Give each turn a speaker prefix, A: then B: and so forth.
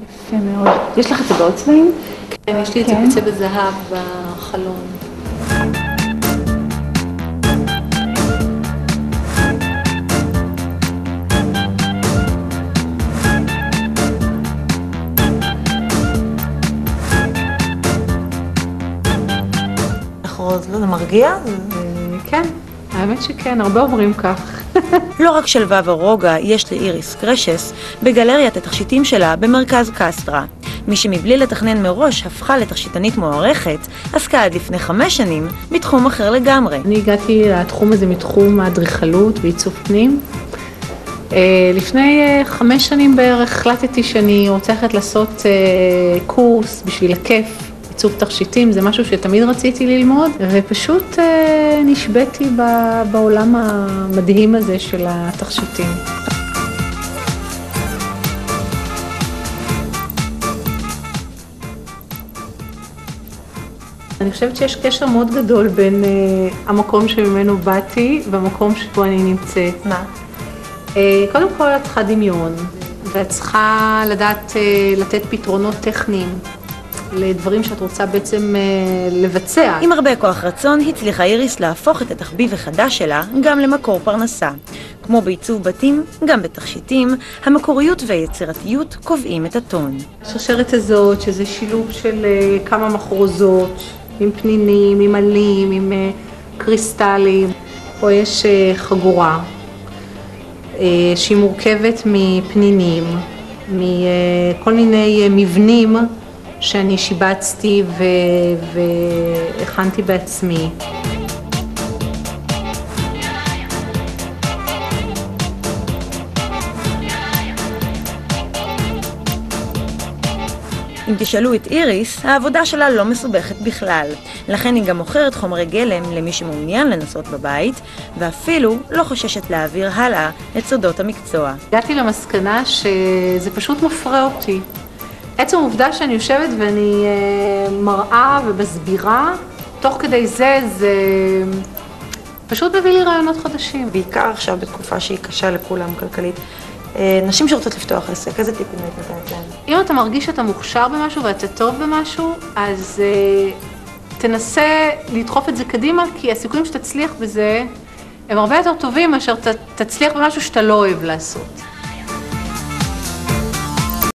A: יפה מאוד. יש לך את זה בעוד צבעים?
B: כן, יש לי את זה בצבע זהב בחלון.
C: זה מרגיע?
A: כן, האמת שכן, הרבה אומרים כך.
C: לא רק שלווה ורוגע יש לאיריס קרשס בגלריית התכשיטים שלה במרכז קסטרה. מי שמבלי לתכנן מראש הפכה לתכשיטנית מוערכת, עסקה עד לפני 5 שנים בתחום אחר לגמרי.
A: אני הגעתי לתחום הזה מתחום האדריכלות ועיצוב פנים. לפני 5 שנים בערך החלטתי שאני רוצה לעשות קורס בשביל הכיף. עיצוב תכשיטים זה משהו שתמיד רציתי ללמוד, ופשוט נשבעתי בעולם המדהים הזה של התכשיטים. אני חושבת שיש קשר מאוד גדול בין המקום שממנו באתי והמקום שבו אני נמצאת.
C: מה?
A: קודם כל את צריכה דמיון, ואת צריכה לדעת לתת פתרונות טכניים. לדברים שאת רוצה בעצם לבצע.
C: עם הרבה כוח רצון הצליחה איריס להפוך את התחביב החדש שלה גם למקור פרנסה. כמו בעיצוב בתים, גם בתכשיטים, המקוריות והיצירתיות קובעים את הטון.
A: השרשרת הזאת, שזה שילוב של כמה מחרוזות, עם פנינים, עם עלים, עם קריסטלים. פה יש חגורה, שהיא מורכבת מפנינים, מכל מיני מבנים, שאני שיבצתי והכנתי בעצמי.
C: אם תשאלו את איריס, העבודה שלה לא מסובכת בכלל. לכן היא גם מוכרת חומרי גלם למי שמעוניין לנסות בבית, ואפילו לא חוששת להעביר הלאה את סודות המקצוע.
A: הגעתי למסקנה שזה פשוט מפרה אותי. עצם העובדה שאני יושבת ואני מראה ומסבירה, תוך כדי זה פשוט מביא לי רעיונות חדשים.
C: בעיקר עכשיו בתקופה שהיא קשה לכולם כלכלית. נשים שרוצות לפתוח עסק, איזה טיפים היית נותנת להם?
A: אם אתה מרגיש שאתה מוכשר במשהו ואתה טוב במשהו, אז תנסה לדחוף את זה קדימה, כי הסיכויים שתצליח בזה הם הרבה יותר טובים מאשר תצליח במשהו שאתה לא אוהב לעשות.